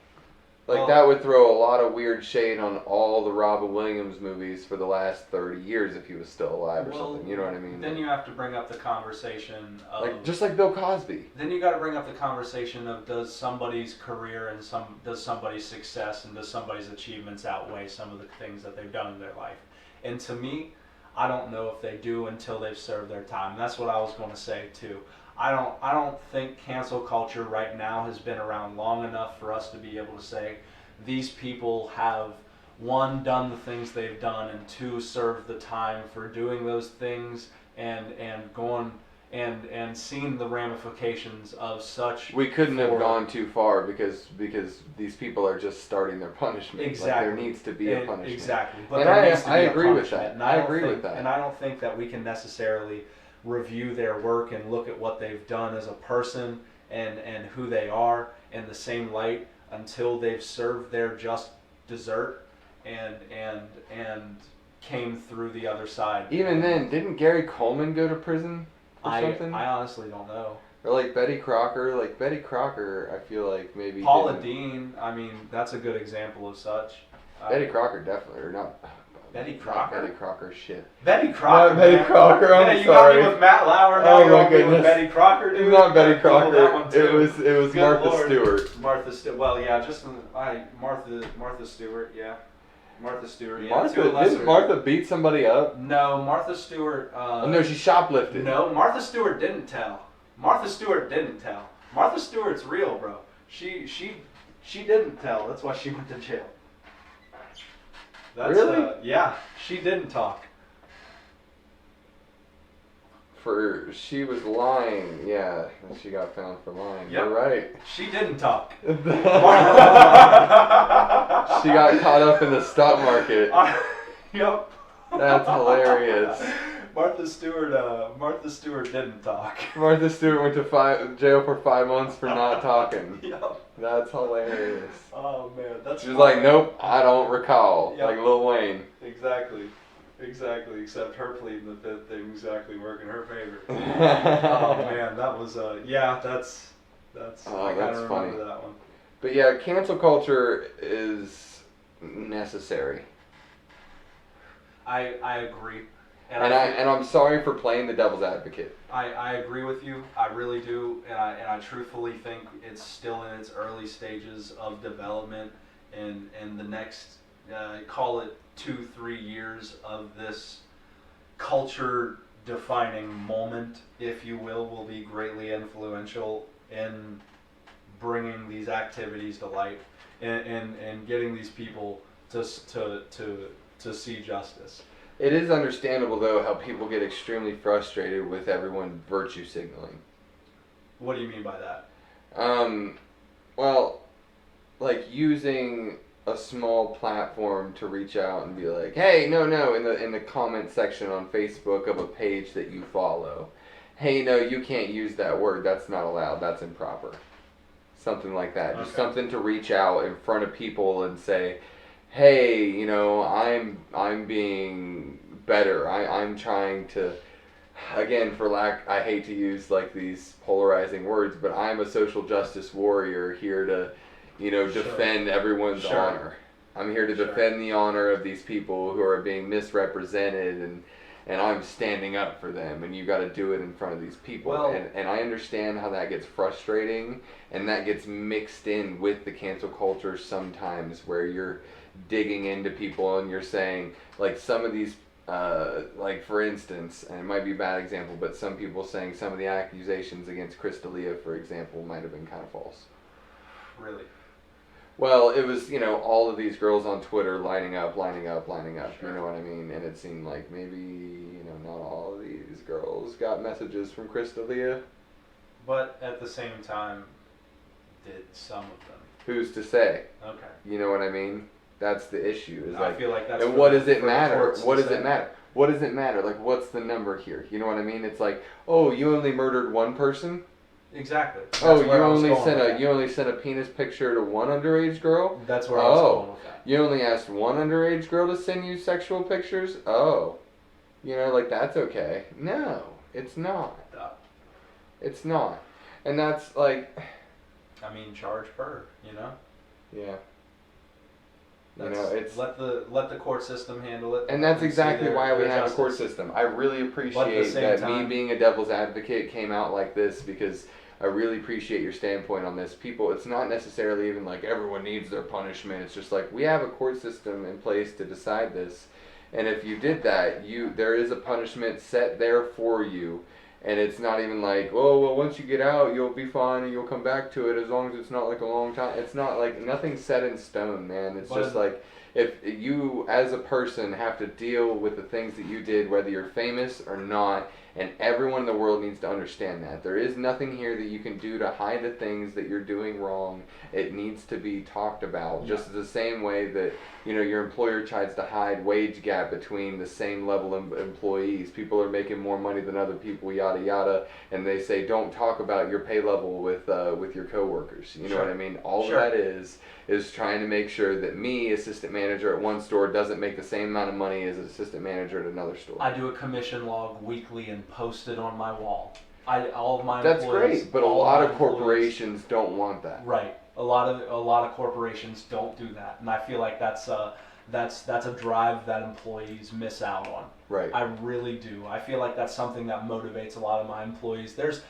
like, that would throw a lot of weird shade on all the Robin Williams movies for the last 30 years if he was still alive or something. You know what I mean? Then you have to bring up the conversation of... Like, just like Bill Cosby. Then you got to bring up the conversation of, does somebody's career and does somebody's success and does somebody's achievements outweigh some of the things that they've done in their life? And to me, I don't know if they do until they've served their time. And that's what I was going to say too. I don't think cancel culture right now has been around long enough for us to be able to say these people have, one, done the things they've done, and two, served the time for doing those things and gone and seen the ramifications of such. We couldn't have gone too far because these people are just starting their punishment. Exactly. Like, there needs to be a punishment. Exactly. But and there needs to be I a agree with punishment. that. I agree with that. And I don't think that we can necessarily review their work and look at what they've done as a person and who they are in the same light until they've served their just desert and came through the other side. Even then, didn't Gary Coleman go to prison or something? I honestly don't know. Or like Betty Crocker. Like Betty Crocker, I feel like maybe Paula didn't. Dean, I mean, that's a good example of such. Betty Crocker definitely, or not. Betty not Crocker? Betty Crocker, shit. Betty Crocker. Not Betty man. Crocker, I'm Man, you sorry. got me with Matt Lauer, now Oh you're my on me with goodness. Betty Crocker, dude. It's not Betty Google that Crocker. one, too. It was Good Martha Lord. Stewart. Martha Stewart. Well, yeah, just Martha Stewart. Yeah, Martha Stewart. Yeah, Martha, to a lesser- didn't Martha beat somebody up? No, Martha Stewart. Oh, no, she shoplifted. No, Martha Stewart didn't tell. Martha Stewart didn't tell. Martha Stewart's real, bro. She didn't tell. That's why she went to jail. That's, Really? Yeah, she didn't talk. She was lying, yeah, and she got found for lying. Yep. You're right. She didn't talk. She got caught up in the stock market. Yep. That's hilarious. Martha Stewart didn't talk. Martha Stewart went to jail for 5 months for not talking. Yep. That's hilarious. Oh man, that's. She was like, nope, I don't recall. Yep. Like Lil Wayne. Exactly. Exactly, except her pleading that that didn't exactly work in her favor. Oh man, that was yeah, that's Oh, I kind that's of funny. remember that one. But yeah, cancel culture is necessary. I agree, And I'm sorry for playing the devil's advocate. I agree with you. I really do, and I truthfully think it's still in its early stages of development, and the next call it 2-3 years of this culture defining moment, if you will be greatly influential in bringing these activities to light and getting these people to see justice. It is understandable though how people get extremely frustrated with everyone virtue signaling. What do you mean by that? Um, well, like using a small platform to reach out and be like, "Hey, no," in the comment section on Facebook of a page that you follow. "Hey, no, you can't use that word. That's not allowed. That's improper." Something like that. Just Okay. something to reach out in front of people and say, "Hey, I'm being better. I'm trying to." Again, for lack, I hate to use like these polarizing words, but I'm a social justice warrior here to, Sure. defend everyone's Sure. honor. I'm here to Sure. defend the honor of these people who are being misrepresented, and I'm standing up for them, and you got to do it in front of these people. Well- and I understand how that gets frustrating, and that gets mixed in with the cancel culture sometimes, where you're digging into people and you're saying, like, some of these like for instance, and it might be a bad example, but some people saying some of the accusations against Chris D'Elia, for example, might have been kind of false. Really? Well, it was, all of these girls on Twitter lining up, Sure. you know what I mean? And it seemed like maybe, not all of these girls got messages from Chris D'Elia. But at the same time, did some of them? Who's to say? Okay. You know what I mean? That's the issue. Is I like, feel like that's. and for what the- does it for the matter? courts What to does it say. matter? What does it matter? Like, what's the number here? You know what I mean? It's like, oh, you only murdered one person. Exactly. That's Oh, where I was going with that. you only sent a penis picture to one underage girl. That's where I was Oh. going with that. You only asked one underage girl to send you sexual pictures. Oh, like that's okay. No, it's not. Uh, It's not. And that's like, I mean, charge per. yeah. That's, It's let the court system handle it. And that's see exactly their- why we their have a justice. court system. I really appreciate same that me time- being a devil's advocate came out like this, because I really appreciate your standpoint on this. People, it's not necessarily even like everyone needs their punishment. It's just like we have a court system in place to decide this. And if you did that, there is a punishment set there for you. And it's not even like, oh, well, once you get out, you'll be fine and you'll come back to it as long as it's not like a long time. It's not like nothing's set in stone, man. It's But- just like, if you as a person have to deal with the things that you did, whether you're famous or not, and everyone in the world needs to understand that. There is nothing here that you can do to hide the things that you're doing wrong. It needs to be talked about. Yeah. Just the same way that, your employer tries to hide wage gap between the same level of employees. People are making more money than other people, yada yada, and they say don't talk about your pay level with your coworkers. You know Sure. what I mean? All Sure. that is trying to make sure that me, assistant manager at one store, doesn't make the same amount of money as an assistant manager at another store. I do a commission log weekly and post it on my wall. All of my That's employees. great, but a all lot my of employees- corporations don't want that. Right. A lot of corporations don't do that, and I feel like that's a drive that employees miss out on. Right. I really do. I feel like that's something that motivates a lot of my employees. There's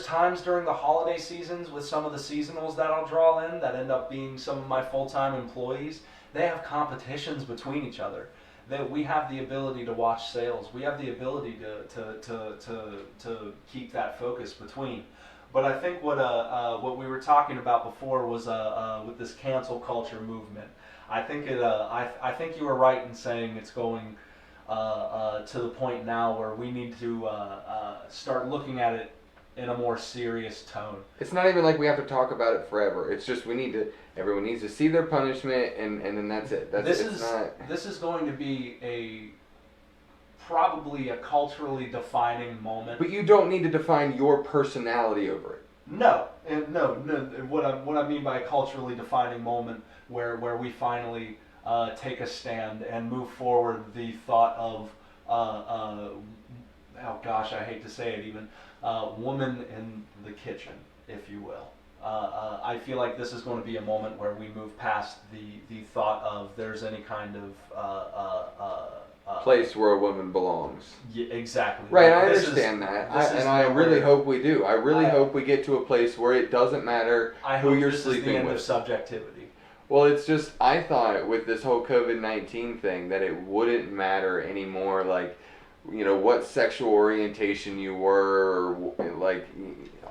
times during the holiday seasons with some of the seasonals that I'll draw in that end up being some of my full-time employees. They have competitions between each other. That we have the ability to watch sales. We have the ability to keep that focus between. But I think what we were talking about before was with this cancel culture movement. I think I think you were right in saying it's going to the point now where we need to start looking at it in a more serious tone. It's not even like we have to talk about it forever. It's just everyone needs to see their punishment, and then that's it. This is going to be probably a culturally defining moment. But you don't need to define your personality over it. No. What I mean by a culturally defining moment where we finally take a stand and move forward the thought of, oh gosh, I hate to say it even, woman in the kitchen, if you will. I feel like this is going to be a moment where we move past the thought of there's any kind of Place where a woman belongs. yeah, exactly. Right, Like, I this understand is, that, this is and I really nowhere- hope we do. I really I- hope we get to a place where it doesn't matter I who hope you're this is the sleeping end with. of subjectivity. Well, it's just, I thought with this whole COVID-19 thing that it wouldn't matter anymore, like, you know, what sexual orientation you were, or, like,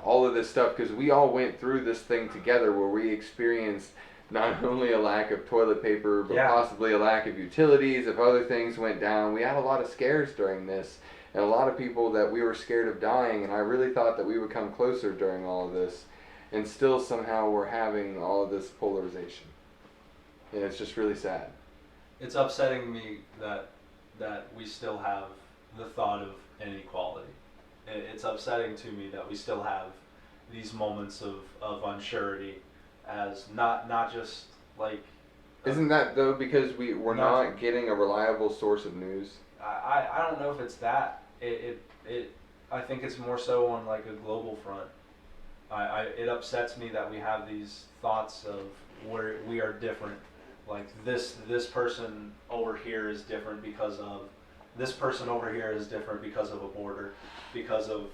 all of this stuff, because we all went through this thing together where we experienced not only a lack of toilet paper, but Yeah. possibly a lack of utilities. If other things went down, we had a lot of scares during this, and a lot of people that we were scared of dying, and I really thought that we would come closer during all of this, and still somehow we're having all of this polarization. And it's just really sad. It's upsetting me that we still have the thought of inequality. It's upsetting to me that we still have these moments of unsurety as not just like Isn't that though because we're No. not getting a reliable source of news? I don't know if it's that. I think it's more so on like a global front. It upsets me that we have these thoughts of where we are different. Like this person over here is different because of this person over here is different because of a border, because of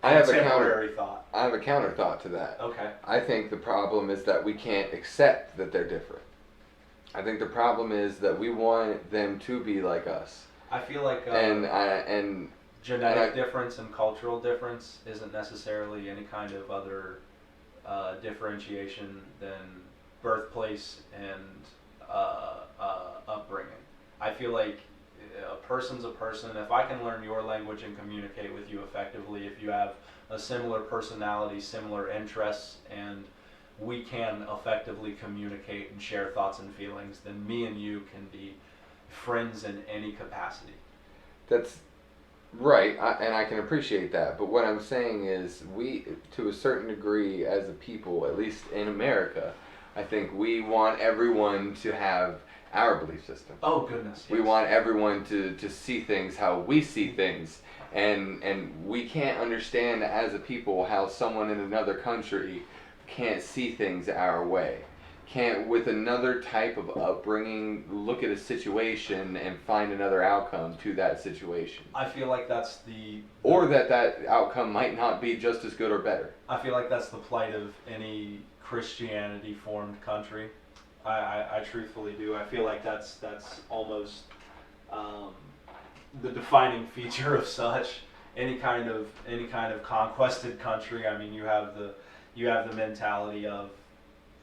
I have a contemporary thought. I have a counter thought to that. Okay. I think the problem is that we can't accept that they're different. I think the problem is that we want them to be like us. I feel like And genetic difference and cultural difference isn't necessarily any kind of other differentiation than birthplace and upbringing. I feel like a person's a person. If I can learn your language and communicate with you effectively, if you have a similar personality, similar interests, and we can effectively communicate and share thoughts and feelings, then me and you can be friends in any capacity. that's right, and I can appreciate that. But what I'm saying is, we, to a certain degree, as a people, at least in America, I think we want everyone to have our belief system. Oh goodness. We yes. want everyone to see things how we see things, and we can't understand as a people how someone in another country can't see things our way, can't with another type of upbringing look at a situation and find another outcome to that situation, I feel like that's or that outcome might not be just as good or better. I feel like that's the plight of any Christianity formed country. I truthfully do. I feel like that's almost the defining feature of such any kind of conquested country. I mean, you have the mentality of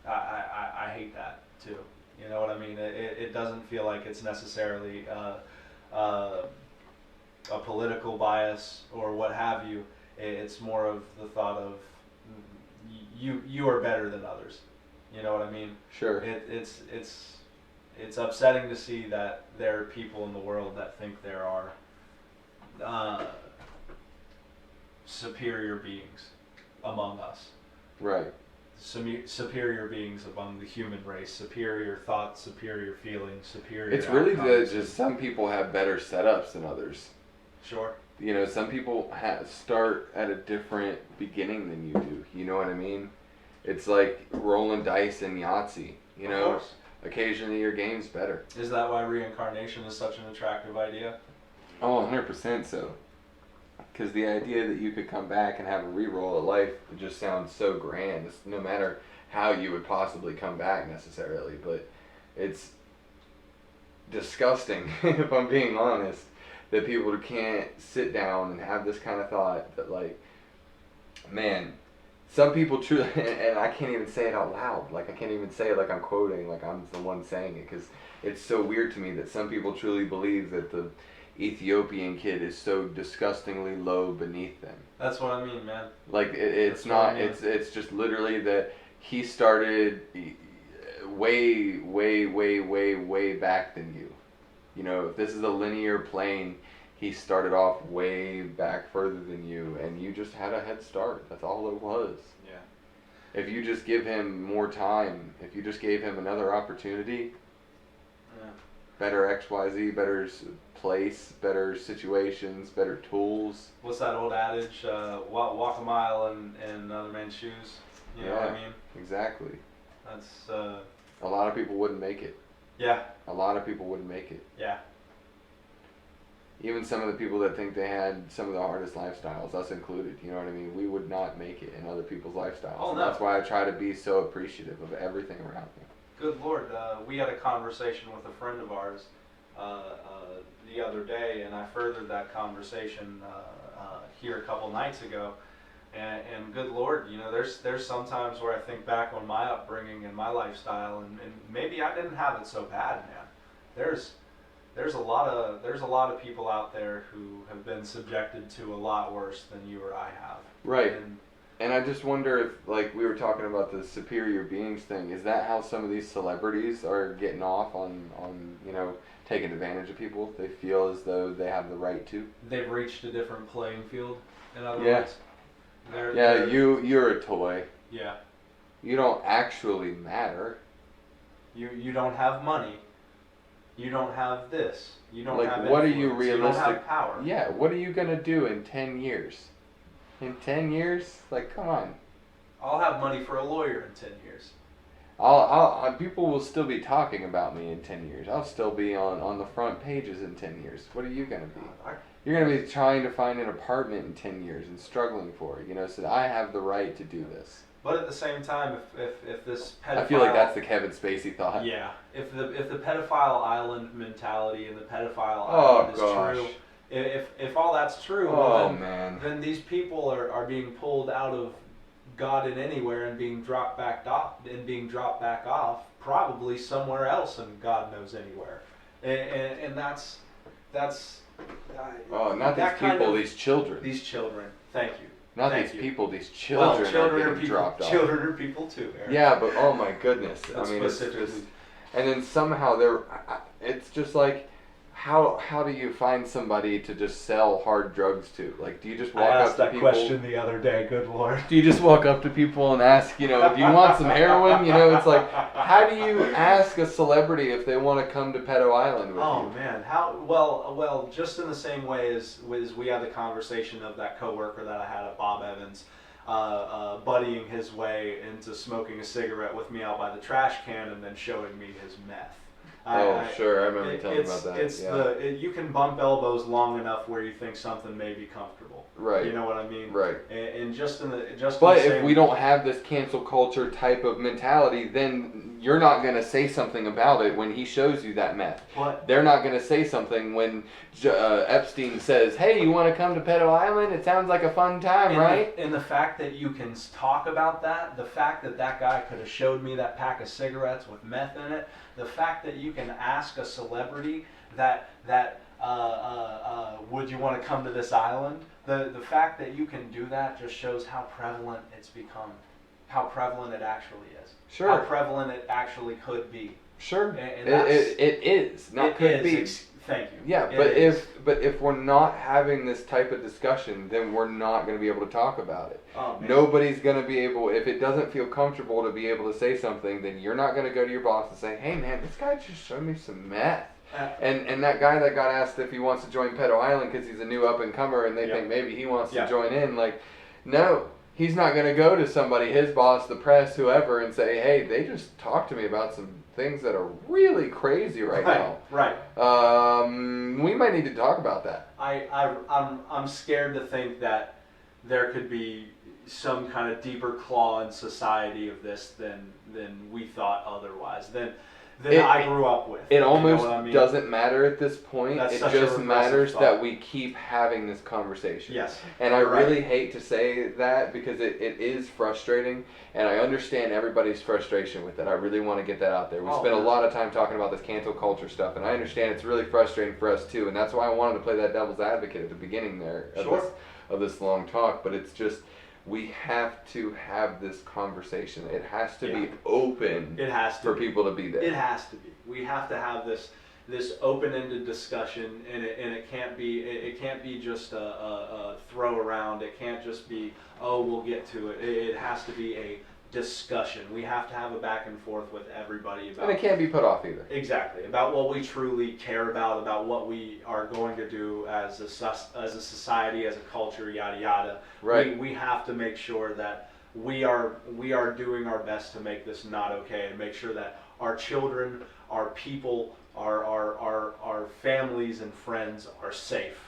I hate that too. You know what I mean? It doesn't feel like it's necessarily a political bias or what have you. It's more of the thought of you are better than others. You know what I mean? Sure. It's upsetting to see that there are people in the world that think there are superior beings among us. Right. Superior beings among the human race, superior thoughts, superior feelings, superior. It's really outcomes. just some people have better setups than others. Sure. You know, some people start at a different beginning than you do. You know what I mean? It's like rolling dice in Yahtzee. You Of know, course. occasionally your game's better. Is that why reincarnation is such an attractive idea? Oh, 100% so. Because the idea that you could come back and have a re-roll of life, it just sounds so grand. It's no matter how you would possibly come back necessarily, but it's disgusting, if I'm being honest, that people can't sit down and have this kind of thought that, like, man, some people truly, and I can't even say it out loud. Like, I can't even say it like I'm quoting, like I'm the one saying it, because it's so weird to me that some people truly believe that the Ethiopian kid is so disgustingly low beneath them. That's what I mean, man. Like, it's That's not, what I mean. it's just literally that he started way, way, way, way, way back than you. You know, if this is a linear plane, he started off way back further than you, and you just had a head start. That's all it was. Yeah. If you just give him more time, if you just gave him another opportunity, Yeah. better XYZ, better place, better situations, better tools. What's that old adage? Walk a mile in another man's shoes. You know what I mean? Exactly. That's A lot of people wouldn't make it. yeah, A lot of people wouldn't make it. yeah. Even some of the people that think they had some of the hardest lifestyles, us included, you know what I mean? We would not make it in other people's lifestyles. Oh, And no. that's why I try to be so appreciative of everything around me. Good Lord, we had a conversation with a friend of ours the other day, and I furthered that conversation here a couple nights ago. And good Lord, you know, there's sometimes where I think back on my upbringing and my lifestyle, and maybe I didn't have it so bad, man. There's a lot of people out there who have been subjected to a lot worse than you or I have. Right. And And I just wonder if, like, we were talking about the superior beings thing, is that how some of these celebrities are getting off on you know, taking advantage of people? They feel as though they have the right to? they've reached a different playing field. In other Yeah. words, Yeah, you're a toy. yeah. You don't actually matter. You don't have money. You don't have this. You don't Like, have what are you influence. You don't realistic? have power. Yeah, what are you gonna do in 10 years? In 10 years? Like, come on. I'll have money for a lawyer in 10 years. People will still be talking about me in 10 years. I'll still be on the front pages in 10 years. What are you gonna be? You're gonna be trying to find an apartment in 10 years and struggling for it. You know, so I have the right to do this. But at the same time, if this pedophile, I feel like that's the Kevin Spacey thought. yeah. If the pedophile island mentality and the pedophile Oh, island is gosh. true, if all that's true, Oh, then, man. then these people are being pulled out of God and Anywhere and being dropped back off, probably somewhere else in God knows anywhere, and that's Oh, not these that kind people, of- these children. these children. Thank you. Not Thank these you. people, these Well, children are children are getting people. dropped off. Children are people too, Aaron. Yeah, but oh my goodness. I That's mean, it's specifically. just, and then somehow it's just like, how do you find somebody to just sell hard drugs to? Like, do you just walk up to people? the other day. Good Lord. Do you just walk up to people and ask, you know, do you want some heroin? You know, it's like, how do you ask a celebrity if they want to come to Pedo Island with Oh you? man, how well just in the same way as we had the conversation of that coworker that I had at Bob Evans, buddying his way into smoking a cigarette with me out by the trash can and then showing me his meth. Sure, I remember you telling me it's, about that. It's Yeah. you can bump elbows long enough where you think something may be comfortable. Right. You know what I mean? Right. And just in the But the if same, we don't have this cancel culture type of mentality, then you're not going to say something about it when he shows you that meth. What? They're not going to say something when Epstein says, hey, you want to come to Pedo Island? It sounds like a fun time, right? And the fact that you can talk about that, the fact that that guy could have showed me that pack of cigarettes with meth in it, the fact that you can ask a celebrity that would you want to come to this island? The fact that you can do that just shows how prevalent it's become, how prevalent it actually is, Sure. how prevalent it actually could be. Sure. And that's- It is. Not It could is, be. Thank you. Yeah, It but is. if we're not having this type of discussion, then we're not going to be able to talk about it. Oh, man. Nobody's going to be able, if it doesn't feel comfortable to be able to say something, then you're not going to go to your boss and say, hey man, this guy just showed me some meth. And that guy that got asked if he wants to join Pedo Island because he's a new up and comer and they Yep. think maybe he wants Yeah. to join in, like, no. He's not going to go to somebody, his boss, the press, whoever, and say, hey, they just talked to me about some things that are really crazy right now. Right. We might need to talk about that. I'm scared to think that there could be some kind of deeper claw in society of this than we thought otherwise. Than I grew up with. It You know almost what I mean? doesn't matter at this point. That's It such a just regressive matters thought. that we keep having this conversation. Yes. And I You're right. really hate to say that because it is frustrating, and I understand everybody's frustration with it. I really want to get that out there. We Oh, spent a yeah. lot of time talking about this cancel culture stuff, and I understand it's really frustrating for us too, and that's why I wanted to play that devil's advocate at the beginning there Sure. of this long talk, but it's just, we have to have this conversation. It has to be Yeah. open It has to for be. people to be there. It has to be. We have to have this open-ended discussion, and it can't be just a throw around. It can't just be, oh, we'll get to it. It has to be a discussion. We have to have a back and forth with everybody about And it can't be put off either. exactly about what we truly care about what we are going to do as a society, as a culture, yada yada. Right. We have to make sure that we are doing our best to make this not okay, and make sure that our children, our people, our families and friends are safe.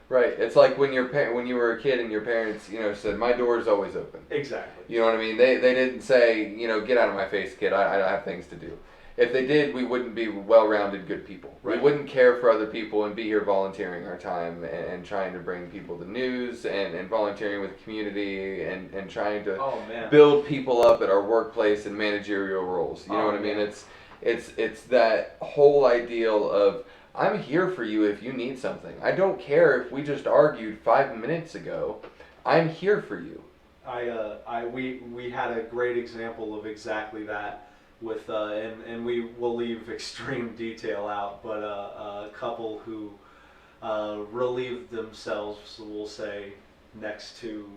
Right. It's like when when you were a kid and your parents, said, "My door is always open." Exactly. You know what I mean? They didn't say, "Get out of my face, kid. I have things to do." If they did, we wouldn't be well-rounded good people. Right. We wouldn't care for other people and be here volunteering our time and trying to bring people the news and volunteering with the community and trying to build people up at our workplace and managerial roles. You know what I mean? It's that whole ideal of, I'm here for you if you need something. I don't care if we just argued 5 minutes ago. I'm here for you. We had a great example of exactly that with and we will leave extreme detail out, but a couple who relieved themselves, we'll say, next to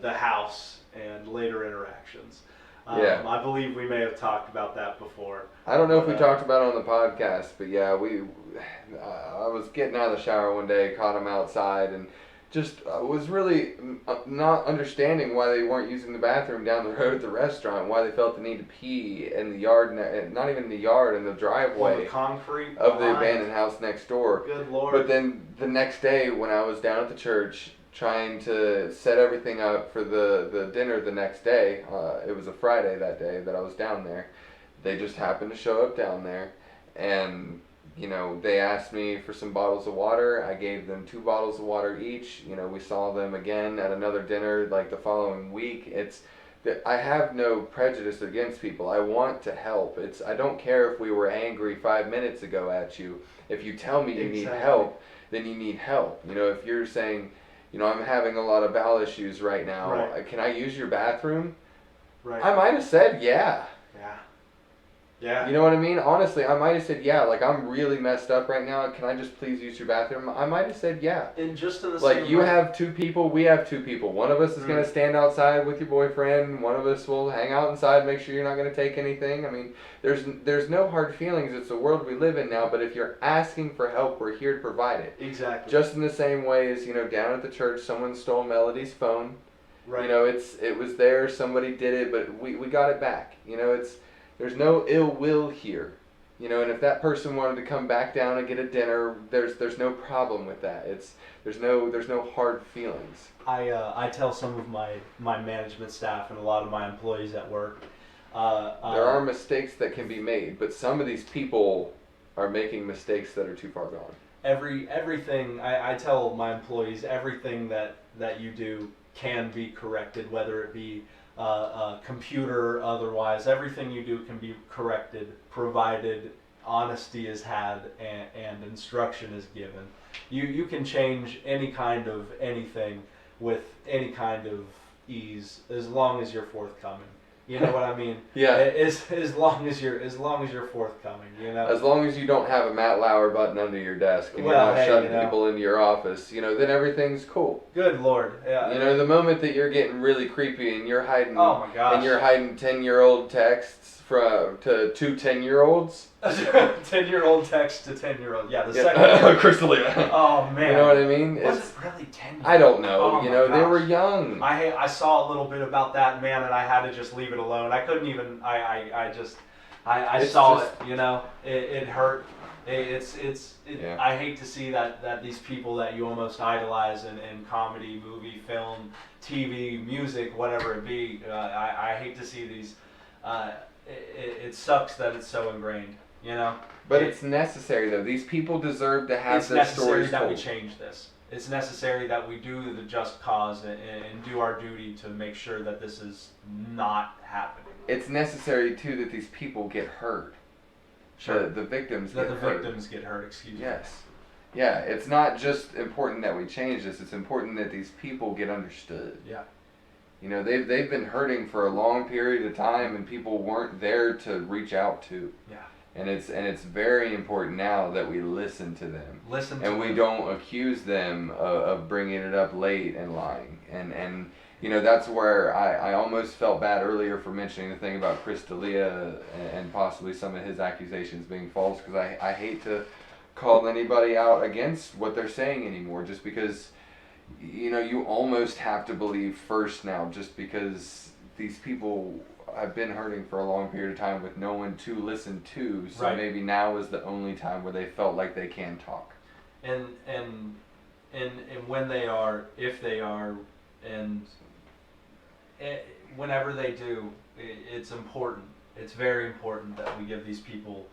the house and later interactions. Yeah. I believe we may have talked about that before. I don't know if we talked about it on the podcast, but yeah, I was getting out of the shower one day, caught them outside, and just was really not understanding why they weren't using the bathroom down the road at the restaurant, why they felt the need to pee in the yard, not even in the yard, in the driveway on the concrete of the abandoned house next door. Good Lord. But then the next day when I was down at the church trying to set everything up for the dinner the next day, it was a Friday that day that I was down there, they just happened to show up down there, and they asked me for some bottles of water. I gave them 2 bottles of water each. We saw them again at another dinner like the following week. I have no prejudice against people. I want to help. I don't care if we were angry 5 minutes ago at you. If you tell me you need help, then you need help. If you're saying, I'm having a lot of bowel issues right now. Right. Can I use your bathroom? Right. I might have said yeah. Yeah. You know what I mean? Honestly, I might have said yeah. Like, I'm really messed up right now. Can I just please use your bathroom? I might have said yeah. And just in the like, same you way. have 2 people, we have 2 people. One of us is going to stand outside with your boyfriend. One of us will hang out inside, make sure you're not going to take anything. I mean, there's no hard feelings. It's the world we live in now. But if you're asking for help, we're here to provide it. Exactly. Just in the same way as, down at the church, someone stole Melody's phone. Right. It was there. Somebody did it, but we got it back. There's no ill will here, and if that person wanted to come back down and get a dinner, there's no problem with that. There's no hard feelings. I tell some of my management staff and a lot of my employees at work. There are mistakes that can be made, but some of these people are making mistakes that are too far gone. Everything I tell my employees, everything that you do can be corrected, whether it be computer, otherwise, everything you do can be corrected, provided honesty is had and instruction is given. You can change any kind of anything with any kind of ease as long as you're forthcoming. You know what I mean? Yeah. As long as you're forthcoming, As long as you don't have a Matt Lauer button under your desk and you're not shutting people into your office, then everything's cool. Good Lord. Yeah. The moment that you're getting really creepy and you're hiding, oh my gosh, and you're hiding 10-year-old texts to 2 10-year-olds. 10-year-old text to 10-year-old. Yeah, the second. Crystalia. Oh man. You know what I mean? Was it really 10 years? I don't know. Oh, they were young. I saw a little bit about that, man, and I had to just leave it alone. I couldn't even. I saw it. It hurt. Yeah. I hate to see that these people that you almost idolize in comedy, movie, film, TV, music, whatever it be. I hate to see these. It sucks that it's so ingrained. But it's necessary, though. These people deserve to have their stories told. It's necessary that we change this. It's necessary that we do the just cause and do our duty to make sure that this is not happening. It's necessary, too, that these people get heard. Sure. The victims that get the heard. victims get heard, excuse me. Yes. Yeah, it's not just important that we change this. It's important that these people get understood. Yeah. They've been hurting for a long period of time, and people weren't there to reach out to. Yeah. And it's very important now that we listen to them. And we don't accuse them of bringing it up late and lying. that's where I almost felt bad earlier for mentioning the thing about Chris D'Elia and possibly some of his accusations being false, because I hate to call anybody out against what they're saying anymore, just because you almost have to believe first now, just because these people have been hurting for a long period of time with no one to listen to, so Right. maybe now is the only time where they felt like they can talk. And when they are, if they are, and whenever they do, it's important. It's very important that we give these people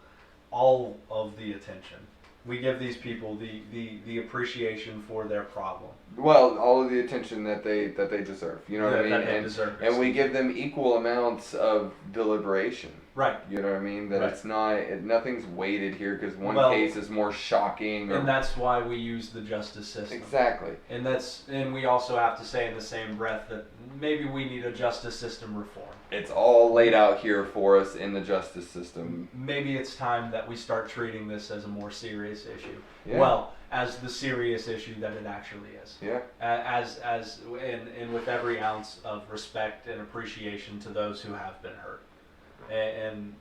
all of the attention. We give these people the appreciation for their problem. Well, all of the attention that they deserve, what I mean, That they deserve. and we give them equal amounts of deliberation. Right. You know what I mean? That Right. it's not, nothing's weighted here because one Well, case is more shocking. And that's why we use the justice system. Exactly. And we also have to say in the same breath that maybe we need a justice system reform. It's all laid out here for us in the justice system. Maybe it's time that we start treating this as a more serious issue. Yeah. Well, as the serious issue that it actually is. Yeah. And with every ounce of respect and appreciation to those who have been hurt. And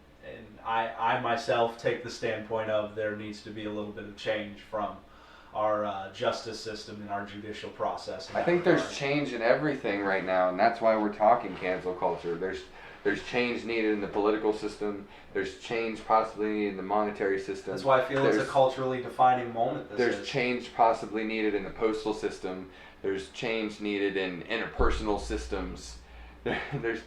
I myself take the standpoint of there needs to be a little bit of change from our justice system and our judicial process. I think there's change in everything right now, and that's why we're talking cancel culture. There's change needed in the political system. There's change possibly needed in the monetary system. That's why I feel it's a culturally defining moment. There's change possibly needed in the postal system. There's change needed in interpersonal systems. There's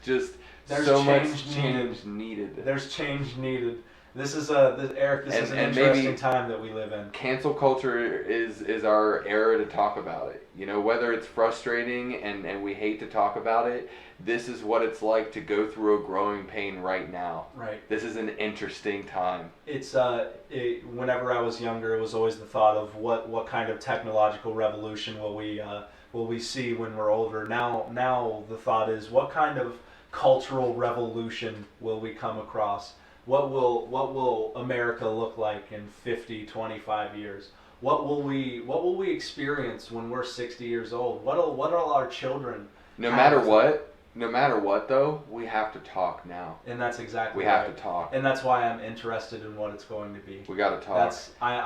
so much change needed. There's change needed. This is Eric. This is an interesting time that we live in. Cancel culture is our era to talk about it. Whether it's frustrating and we hate to talk about it, this is what it's like to go through a growing pain right now. Right. This is an interesting time. It's whenever I was younger, it was always the thought of what kind of technological revolution will we see when we're older. Now the thought is what kind of cultural revolution will we come across? What will America look like in 50, 25 years? What will we experience when we're 60 years old? What'll our children No matter what though, we have to talk now. And that's exactly we have to talk. And that's why I'm interested in what it's going to be. We got to talk.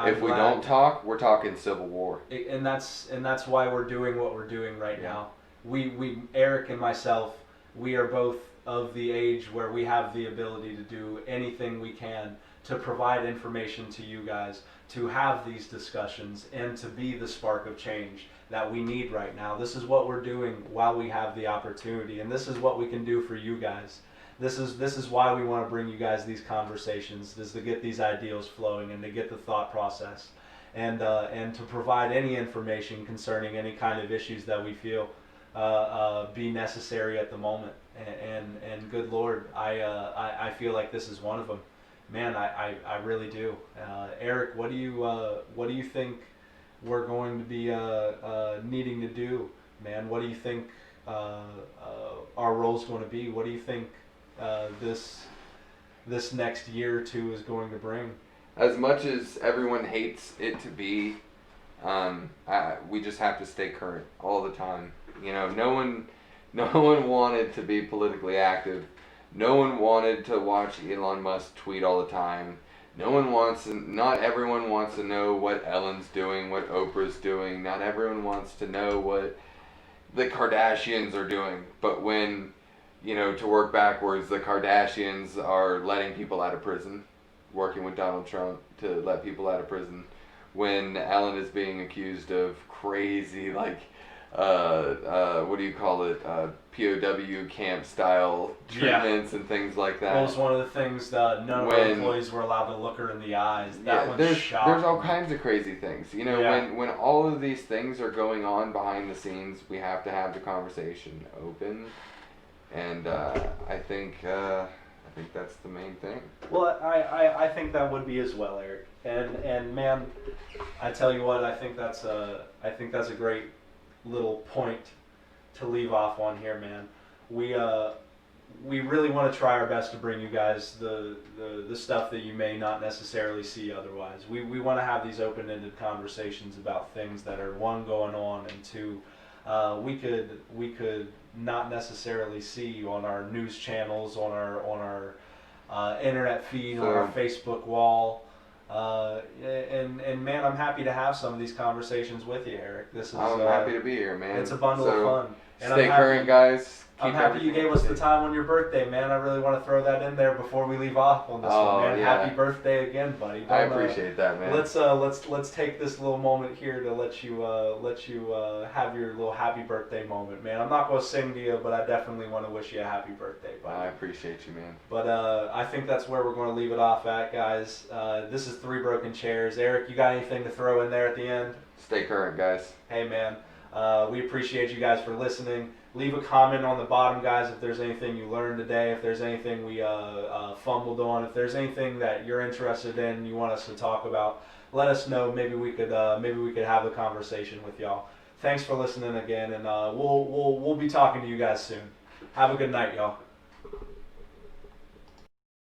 If we don't talk, we're talking civil war. And that's why we're doing what we're doing right now. We Eric and myself, we are both of the age where we have the ability to do anything we can to provide information to you guys, to have these discussions, and to be the spark of change that we need right now. This is what we're doing while we have the opportunity, and this is what we can do for you guys. This is why we want to bring you guys these conversations, is to get these ideals flowing and to get the thought process, and to provide any information concerning any kind of issues that we feel be necessary at the moment. And good Lord, I feel like this is one of them. Man, I really do. Eric, what do you think we're going to be needing to do, man? What do you think our role's going to be? What do you think this next year or two is going to bring? As much as everyone hates it to be, we just have to stay current all the time. No one wanted to be politically active. No one wanted to watch Elon Musk tweet all the time. Not everyone wants to know what Ellen's doing, what Oprah's doing. Not everyone wants to know what the Kardashians are doing. But when, to work backwards, the Kardashians are letting people out of prison, working with Donald Trump to let people out of prison. When Ellen is being accused of crazy, what do you call it? POW camp style treatments and things like that. Well, it was one of the things that none of our employees were allowed to look her in the eyes. There's all kinds of crazy things. When all of these things are going on behind the scenes, we have to have the conversation open, and I think that's the main thing. Well, I think that would be as well, Eric. And man, I tell you what, I think that's a great little point to leave off on here, man. We really want to try our best to bring you guys the stuff that you may not necessarily see otherwise. We want to have these open-ended conversations about things that are, one, going on, and two, we could not necessarily see you on our news channels, on our internet feed, on our Facebook wall. And man, I'm happy to have some of these conversations with you, Eric. This is I'm happy to be here, man. it's a bundle of fun. And Stay current, guys. I'm happy you gave us the time on your birthday, man. I really want to throw that in there before we leave off on this one, man. Yeah. Happy birthday again, buddy. I appreciate that, man. Let's take this little moment here to let you have your little happy birthday moment, man. I'm not gonna sing to you, but I definitely want to wish you a happy birthday, buddy. I appreciate you, man. But I think that's where we're going to leave it off at, guys. This is Three Broken Chairs. Eric, you got anything to throw in there at the end? Stay current, guys. Hey, man. We appreciate you guys for listening. Leave a comment on the bottom, guys, if there's anything you learned today, if there's anything we fumbled on, if there's anything that you're interested in, you want us to talk about. Let us know. Maybe we could have a conversation with y'all. Thanks for listening again, and we'll be talking to you guys soon. Have a good night, y'all.